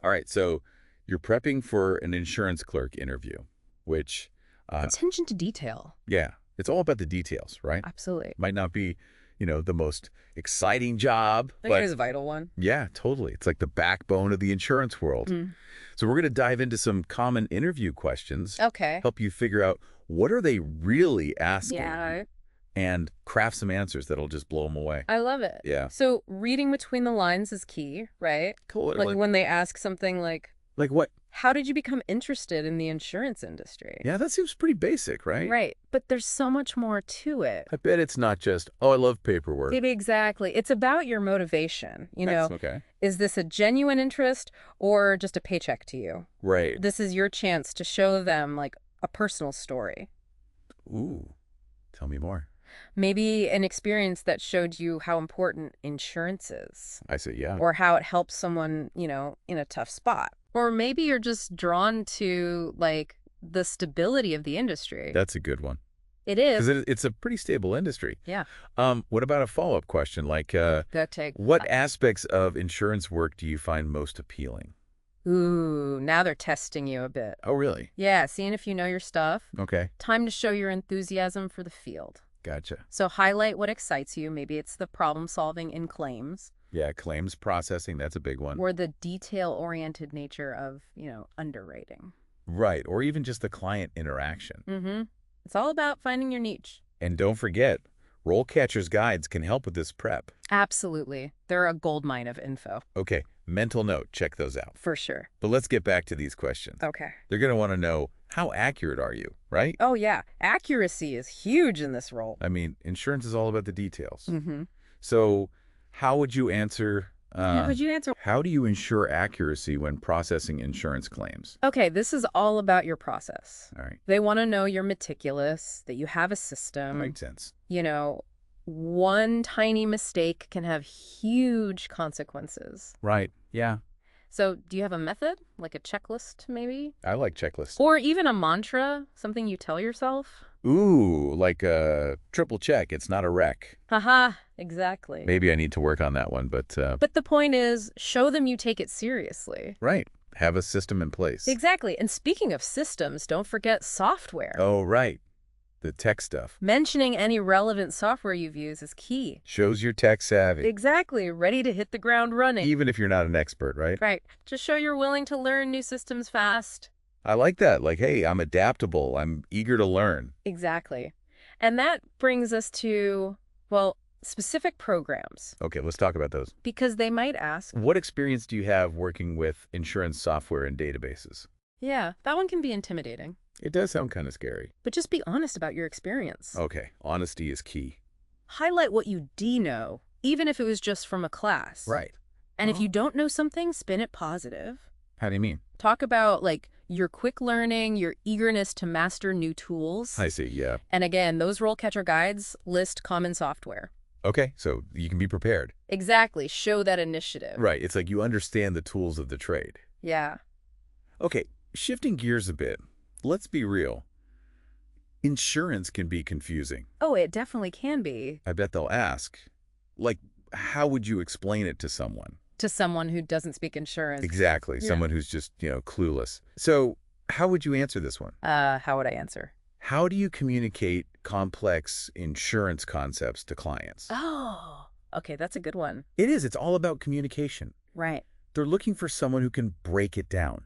All right, so you're prepping for an insurance clerk interview, which, Attention to detail. yeah, it's all about the details, right? Absolutely. Might not be, the most exciting job, I think it but is a vital one. yeah, totally. It's like the backbone of the insurance world. Mm. So we're going to dive into some common interview questions, Okay. help you figure out what are they really asking, Yeah, and craft some answers that'll just blow them away. I love it. Yeah. So reading between the lines is key, right? Cool. Like when they ask something Like what? how did you become interested in the insurance industry? Yeah, that seems pretty basic, right? Right. But there's so much more to it. I bet it's not just, oh, I love paperwork. Exactly. It's about your motivation. Okay. Is this a genuine interest or just a paycheck to you? Right. This is your chance to show them like a personal story. Ooh, tell me more. Maybe an experience that showed you how important insurance is, I say, yeah. or how it helps someone, in a tough spot. Or maybe you're just drawn to like the stability of the industry. That's a good one. It is. Because it's a pretty stable industry. Yeah. What about a follow-up question? Like, Go take. what aspects of insurance work do you find most appealing? Ooh, now they're testing you a bit. Oh, really? Yeah, seeing if you know your stuff. Okay. Time to show your enthusiasm for the field. Gotcha. So highlight what excites you. Maybe it's the problem solving in claims. Yeah, claims processing, that's a big one. Or the detail-oriented nature of, underwriting. Right, or even just the client interaction. Mm-hmm. It's all about finding your niche. And don't forget, RoleCatcher's guides can help with this prep. Absolutely. They're a goldmine of info. Okay, mental note, check those out. For sure. But let's get back to these questions. Okay. They're going to want to know, how accurate are you, right? Oh, yeah. Accuracy is huge in this role. I mean, insurance is all about the details. Mm-hmm. So how would you answer... How would you answer? How do you ensure accuracy when processing insurance claims? Okay, this is all about your process. All right. They want to know you're meticulous, that you have a That system. makes sense. One tiny mistake can have huge consequences. Right. Yeah. So do you have a method, like a checklist maybe? I like checklists. Or even a mantra, something you tell yourself? Ooh, like a triple check. It's not a wreck. Haha, exactly. Maybe I need to work on that one, but... But the point is, show them you take it seriously. Right. Have a system in place. Exactly. And speaking of systems, don't forget software. Oh, right. The tech stuff. Mentioning any relevant software you've used is key. Shows you're tech savvy. Exactly. Ready to hit the ground running. Even if you're not an expert, right? Right. Just show you're willing to learn new systems fast. I like that. Like, hey, I'm adaptable. I'm eager to learn. Exactly. And that brings us to, specific programs. Okay, let's talk about those. Because they might ask, What experience do you have working with insurance software and databases? yeah, that one can be intimidating. It does sound kind of scary. But just be honest about your experience. Okay, honesty is key. Highlight what you do know, even if it was just from a class. Right. And if you don't know something, spin it positive. How do you mean? Talk about, your quick learning, your eagerness to master new tools. I see, yeah. And again, those RoleCatcher guides list common software. Okay, so you can be prepared. Exactly. Show that initiative. Right, it's like you understand the tools of the trade. Yeah. Okay, shifting gears a bit, let's be real. Insurance can be confusing. Oh, it definitely can be. I bet they'll ask, like, how would you explain it to someone? To someone who doesn't speak insurance. Exactly, Yeah. someone who's just, clueless. So how would you answer this one? How would I answer? How do you communicate complex insurance concepts to clients? Oh, okay, that's a good one. It is. It's all about communication. Right. They're looking for someone who can break it down,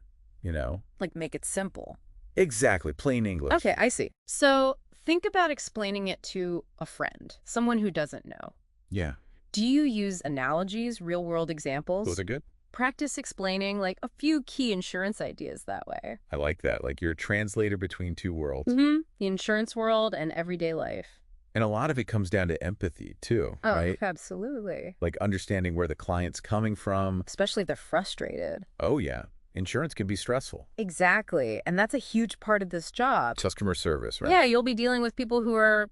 Like make it simple. Exactly. Plain English. Okay, I see. So think about explaining it to a friend, someone who doesn't know. Yeah. Do you use analogies, real-world examples? Those are good. Practice explaining a few key insurance ideas that way. I like that. Like you're a translator between two worlds. Mm-hmm. The insurance world and everyday life. And a lot of it comes down to empathy too, Oh, right? absolutely. Like understanding where the client's coming from. Especially if they're frustrated. Oh, yeah. Insurance can be stressful. Exactly. And that's a huge part of this job. Customer service, right? Yeah, you'll be dealing with people who are,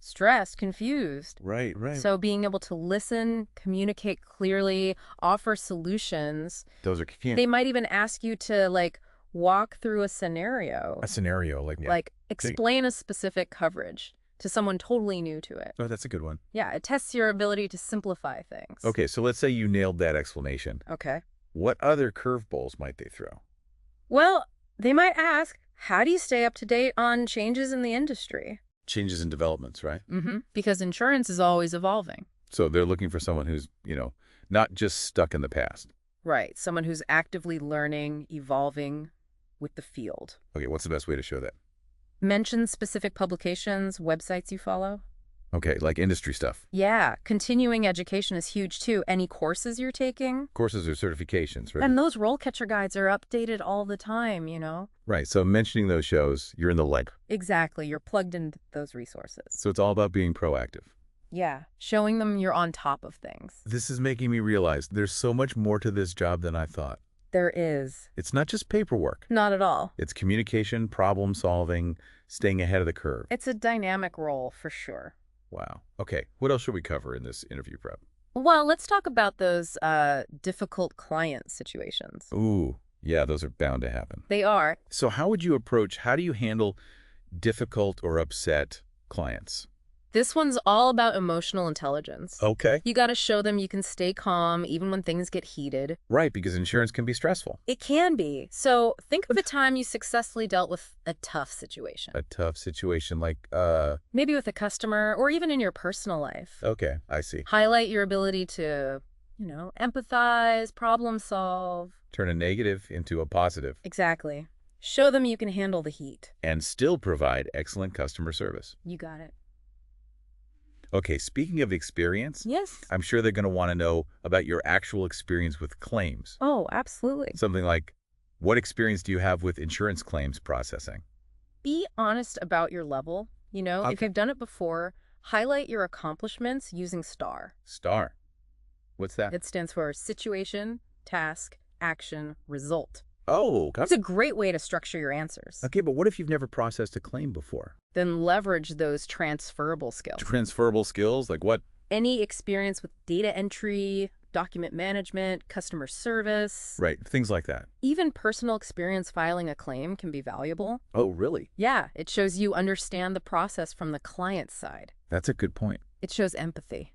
stressed, confused. Right, right. So being able to listen, communicate clearly, offer solutions. Those are key. They might even ask you to walk through a scenario. A scenario, Explain a specific coverage to someone totally new to it. Oh, that's a good one. Yeah, it tests your ability to simplify things. Okay, so let's say you nailed that explanation. Okay. What other curveballs might they throw? Well, they might ask, how do you stay up to date on changes in the industry? Changes in developments, right? Because insurance is always evolving. So they're looking for someone who's, not just stuck in the past. Right. Someone who's actively learning, evolving with the field. Okay, what's the best way to show that? Mention specific publications, websites you follow. Okay, like industry stuff. Yeah, continuing education is huge too. Any courses you're taking. Courses or certifications, right? And those RoleCatcher guides are updated all the time, you know? Right, so mentioning those shows, you're in the light. Exactly. You're plugged into those resources. So it's all about being proactive. Yeah, showing them you're on top of things. This is making me realize there's so much more to this job than I thought. There is. It's not just paperwork. Not at all. It's communication, problem solving, staying ahead of the curve. It's a dynamic role for sure. Wow. Okay, what else should we cover in this interview prep? Well, let's talk about those difficult client situations. Ooh, yeah, those are bound to happen. They are. So how do you handle difficult or upset clients? This one's all about emotional intelligence. Okay. You got to show them you can stay calm even when things get heated. Right, because insurance can be stressful. It can be. So think of a time you successfully dealt with a tough situation. A tough situation like, Maybe with a customer or even in your personal life. okay, I see. Highlight your ability to, empathize, problem solve. Turn a negative into a positive Exactly. Show them you can handle the heat. and still provide excellent customer service. You got it. Okay, speaking of experience, Yes. I'm sure they're going to want to know about your actual experience with claims. Oh, absolutely. Something like, what experience do you have with insurance claims processing? Be honest about your level. If Okay. you've done it before, highlight your accomplishments using STAR. STAR. What's that? It stands for situation, task, action, result. Oh, It's a great way to structure your answers. okay, but what if you've never processed a claim before? Then leverage those transferable skills. Transferable skills, like what? Any experience with data entry, document management, customer service, Right, things like that. even personal experience filing a claim can be valuable. Oh, really? Yeah, it shows you understand the process from the client's side. That's a good point. It shows empathy.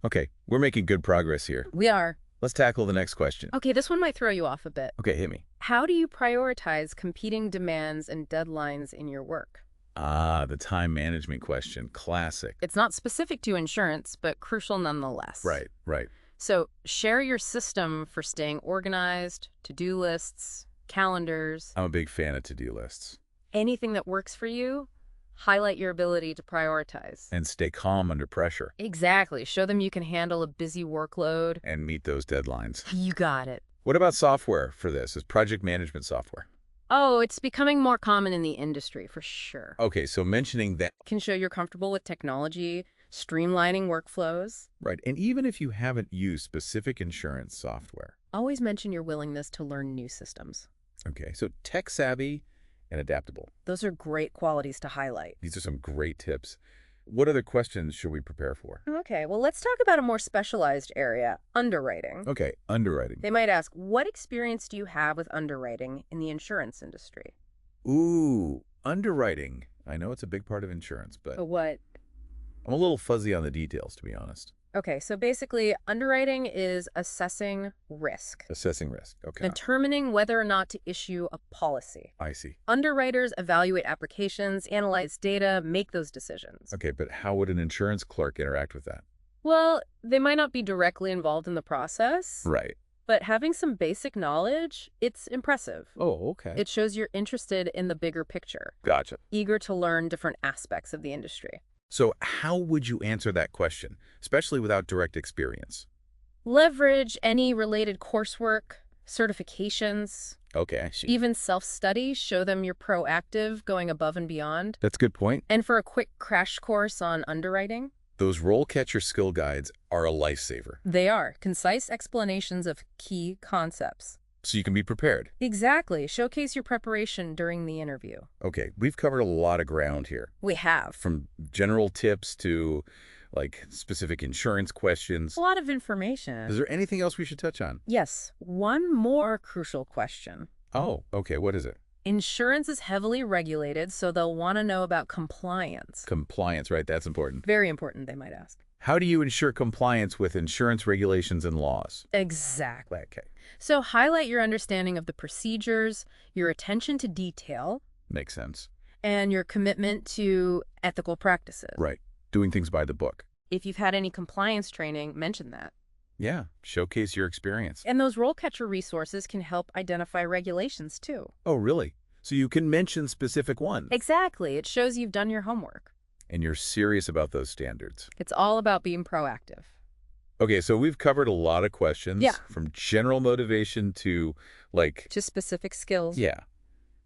Okay, we're making good progress here. We are. Let's tackle the next question. Okay, this one might throw you off a bit. Okay, hit me. How do you prioritize competing demands and deadlines in your work? Ah, the time management question. Classic. It's not specific to insurance, but crucial nonetheless. Right, right. So share your system for staying organized, to-do lists, calendars, I'm a big fan of to-do lists. anything that works for you. Highlight your ability to prioritize. And stay calm under pressure Exactly. Show them you can handle a busy workload. and meet those deadlines. You got it. What about software for this? Is project management software? Oh, it's becoming more common in the industry for sure. Okay, so mentioning that, Can show you're comfortable with technology, streamlining workflows. right, and even if you haven't used specific insurance software. Always mention your willingness to learn new systems. Okay, so tech savvy and adaptable. Those are great qualities to highlight. These are some great tips. What other questions should we prepare for? Okay, well, let's talk about a more specialized area, underwriting. Okay, underwriting. They might ask, what experience do you have with underwriting in the insurance industry? Ooh, underwriting. I know it's a big part of insurance, but But what? I'm a little fuzzy on the details, to be honest. Okay, so basically, underwriting is assessing risk, Assessing risk. Okay, determining whether or not to issue a policy. I see. Underwriters evaluate applications, analyze data, make those decisions. Okay, but how would an insurance clerk interact with that? Well, they might not be directly involved in the process, Right. but having some basic knowledge, it's impressive. Oh, okay. It shows you're interested in the bigger picture, Gotcha. eager to learn different aspects of the industry. So how would you answer that question, especially without direct experience? Leverage any related coursework, certifications, Okay, I see. even self-study. Show them you're proactive, going above and beyond. That's a good point. And for a quick crash course on underwriting, Those RoleCatcher skill guides are a lifesaver, they are concise explanations of key concepts. so you can be prepared. Exactly. Showcase your preparation during the interview. Okay, we've covered a lot of ground here, We have. from general tips to like specific insurance questions. A lot of information. Is there anything else we should touch on? Yes, one more crucial question. Oh, okay, what is it? Insurance is heavily regulated, so they'll want to know about compliance. Compliance, right? That's important. Very important, they might ask. How do you ensure compliance with insurance regulations and laws? Exactly. Okay. So highlight your understanding of the procedures, your attention to detail, Makes sense. and your commitment to ethical practices. Right. Doing things by the book. If you've had any compliance training, mention that. Yeah. Showcase your experience. And those RoleCatcher resources can help identify regulations, too. Oh, really? So you can mention specific ones. Exactly. It shows you've done your homework. And you're serious about those standards. It's all about being proactive. Okay, so we've covered a lot of questions. Yeah. From general motivation to, like... To specific skills. Yeah.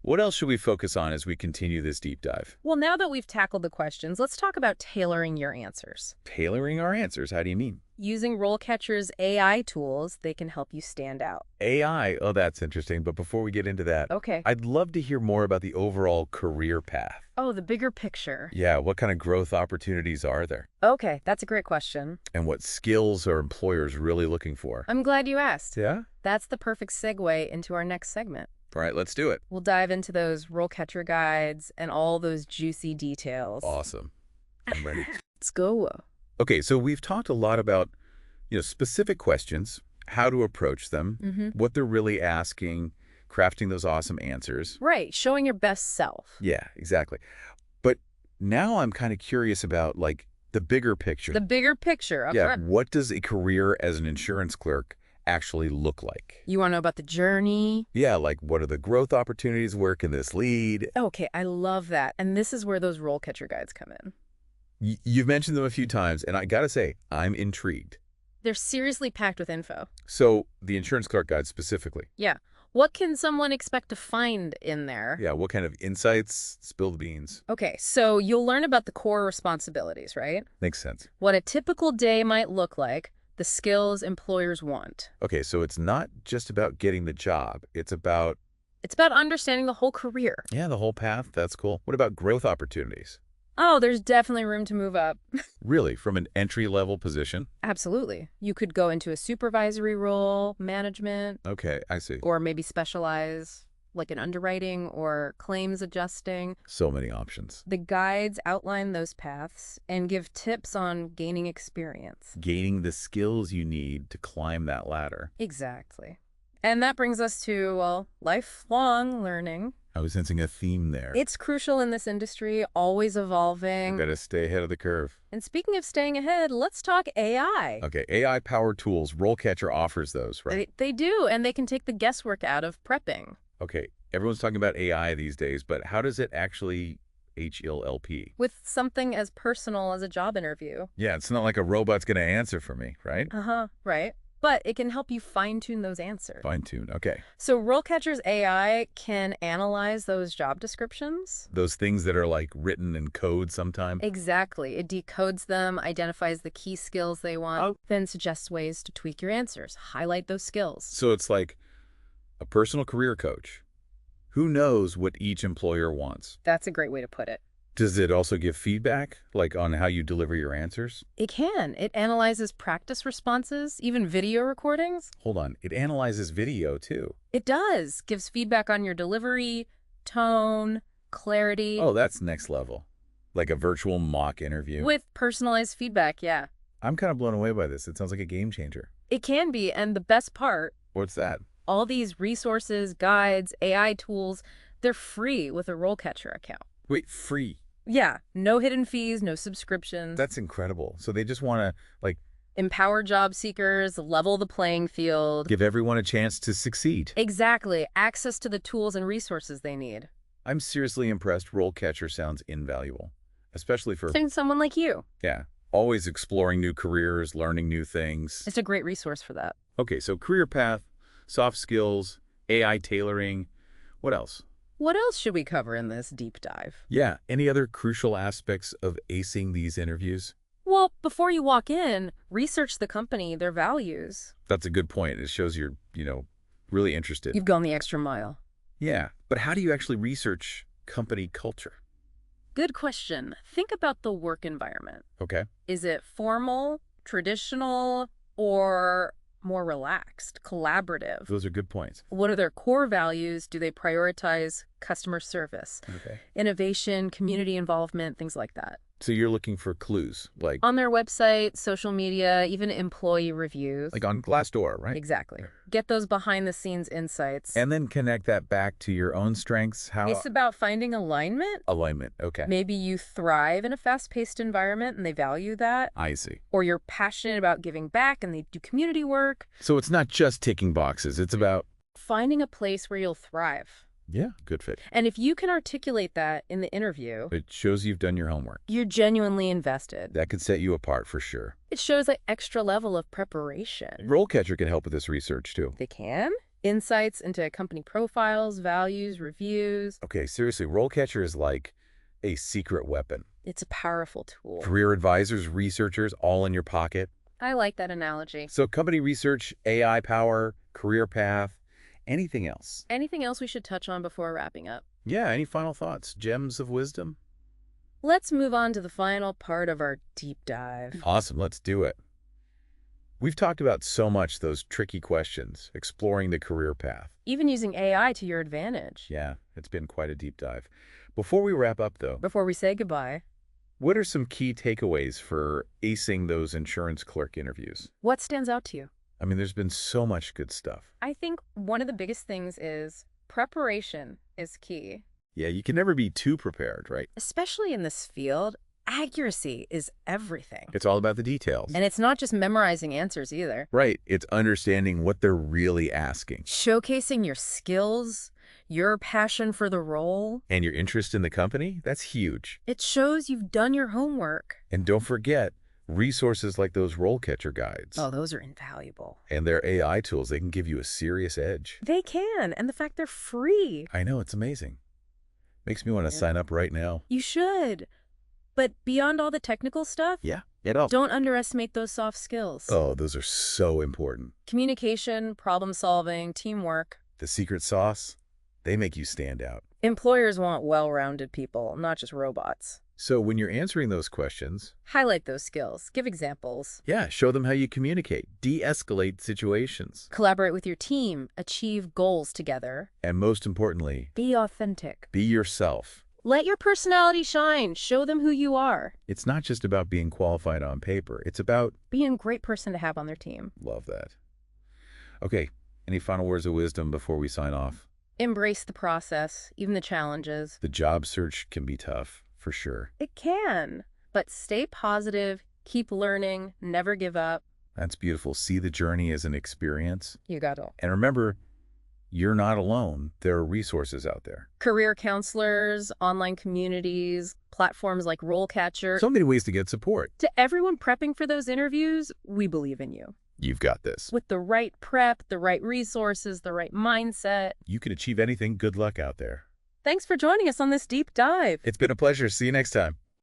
What else should we focus on as we continue this deep dive? Well, now that we've tackled the questions, let's talk about tailoring your answers. Tailoring our answers, how do you mean? Using RoleCatcher's AI tools, they can help you stand out. AI, oh, that's interesting. But before we get into that, Okay. I'd love to hear more about the overall career path. Oh, the bigger picture. Yeah, what kind of growth opportunities are there? Okay, that's a great question. And what skills are employers really looking for? I'm glad you asked. Yeah? That's the perfect segue into our next segment. All right, let's do it. We'll dive into those RoleCatcher guides and all those juicy details. Awesome. I'm ready. Let's go. Okay, so we've talked a lot about, specific questions, how to approach them, what they're really asking, crafting those awesome answers. Right, showing your best self. Yeah, exactly. But now I'm kind of curious about, the bigger picture. The bigger picture up Yeah, front. what does a career as an insurance clerk actually look like? You want to know about the journey? Yeah, what are the growth opportunities? Where can this lead? Okay, I love that. And this is where those RoleCatcher guides come in. You've mentioned them a few times, and I gotta say, I'm intrigued. They're seriously packed with info. So, the insurance clerk guide specifically. Yeah. What can someone expect to find in there? Yeah, what kind of insights? Spill the beans. Okay, so you'll learn about the core responsibilities, right? Makes sense. What a typical day might look like, the skills employers want. Okay, so it's not just about getting the job. It's about... It's about understanding the whole career. Yeah, the whole path. That's cool. What about growth opportunities? Oh, there's definitely room to move up. Really? From an entry-level position? Absolutely. You could go into a supervisory role, management, Okay, I see. or maybe specialize, like in underwriting or claims adjusting. So many options. The guides outline those paths and give tips on gaining experience. Gaining the skills you need to climb that ladder. Exactly. And that brings us to, well, lifelong learning. I was sensing a theme there. It's crucial in this industry, always evolving. Got to stay ahead of the curve. And speaking of staying ahead, let's talk AI. Okay, AI-powered tools. RoleCatcher offers those, right? They do, and they can take the guesswork out of prepping. Okay, everyone's talking about AI these days, but how does it actually HLLP? With something as personal as a job interview. Yeah, it's not like a robot's going to answer for me, right? Right. But it can help you fine-tune those answers. Fine-tune, okay. So RoleCatcher's AI can analyze those job descriptions. Those things that are written in code sometime. Exactly. It decodes them, identifies the key skills they want, then suggests ways to tweak your answers, highlight those skills. So it's like a personal career coach. Who knows what each employer wants? That's a great way to put it. Does it also give feedback, on how you deliver your answers? It can. It analyzes practice responses, even video recordings. Hold on. It analyzes video, too. It does. Gives feedback on your delivery, tone, clarity. Oh, that's next level. Like a virtual mock interview. With personalized feedback, yeah. I'm kind of blown away by this. It sounds like a game changer. It can be, and the best part, What's that? all these resources, guides, AI tools, they're free with a RoleCatcher account. Wait, free? Yeah, no hidden fees, no subscriptions. That's incredible. So they just want to, empower job seekers, level the playing field. give everyone a chance to succeed. Exactly. Access to the tools and resources they need. I'm seriously impressed. RoleCatcher sounds invaluable, especially for, Someone like you. yeah, always exploring new careers, learning new things. It's a great resource for that. Okay, so career path, soft skills, AI tailoring. What else? What else should we cover in this deep dive? Yeah, any other crucial aspects of acing these interviews? Well, before you walk in, research the company, their values. That's a good point. It shows you're, really interested. You've gone the extra mile. Yeah, but how do you actually research company culture? Good question. Think about the work environment. Okay. Is it formal, traditional, or more relaxed, collaborative? Those are good points. What are their core values? Do they prioritize customer service, Okay. innovation, community involvement, things like that? So you're looking for clues, On their website, social media, even employee reviews. like on Glassdoor, right? Exactly. Get those behind-the-scenes insights. And then connect that back to your own strengths. It's about finding alignment. Alignment, okay. Maybe you thrive in a fast-paced environment and they value that. I see. Or you're passionate about giving back and they do community work. So it's not just ticking boxes. It's about Finding a place where you'll thrive. Yeah, good fit. And if you can articulate that in the interview, It shows you've done your homework. you're genuinely invested. That could set you apart for sure. It shows an extra level of preparation. RoleCatcher can help with this research too. They can. Insights into company profiles, values, reviews. Okay, seriously, RoleCatcher is like a secret weapon. It's a powerful tool. Career advisors, researchers, all in your pocket. I like that analogy. So company research, AI power, career path, anything else? Anything else we should touch on before wrapping up? Yeah, any final thoughts? Gems of wisdom? Let's move on to the final part of our deep dive. Awesome, let's do it. We've talked about so much those tricky questions, exploring the career path. Even using AI to your advantage. Yeah, it's been quite a deep dive. Before we wrap up, though, Before we say goodbye, what are some key takeaways for acing those insurance clerk interviews? what stands out to you? I mean, there's been so much good stuff. I think one of the biggest things is preparation is key. Yeah, you can never be too prepared, right? Especially in this field, accuracy is everything. It's all about the details. And it's not just memorizing answers either. Right, it's understanding what they're really asking. Showcasing your skills, your passion for the role. And your interest in the company, that's huge. It shows you've done your homework. And don't forget, resources like those RoleCatcher guides. Oh, those are invaluable. And their AI tools, they can give you a serious edge. They can, and the fact they're free. I know, it's amazing. Makes me want to sign up right now. You should. But beyond all the technical stuff, Yeah, it all. don't underestimate those soft skills. Oh, those are so important. Communication, problem solving, teamwork. The secret sauce, they make you stand out. Employers want well-rounded people, not just robots. So when you're answering those questions, Highlight those skills. Give examples. yeah, show them how you communicate, de-escalate situations, Collaborate with your team. Achieve goals together. and most importantly, Be authentic. be yourself. Let your personality shine. Show them who you are. It's not just about being qualified on paper. It's about, Being a great person to have on their team. love that. Okay, any final words of wisdom before we sign off? Embrace the process, even the challenges. The job search can be tough, for sure. It can. But stay positive, keep learning, never give up. That's beautiful. See the journey as an experience. You got it. And remember, you're not alone. There are resources out there. Career counselors, online communities, platforms like RoleCatcher. So many ways to get support. To everyone prepping for those interviews, we believe in you. You've got this. With the right prep, the right resources, the right mindset. You can achieve anything. Good luck out there. Thanks for joining us on this deep dive. It's been a pleasure. See you next time.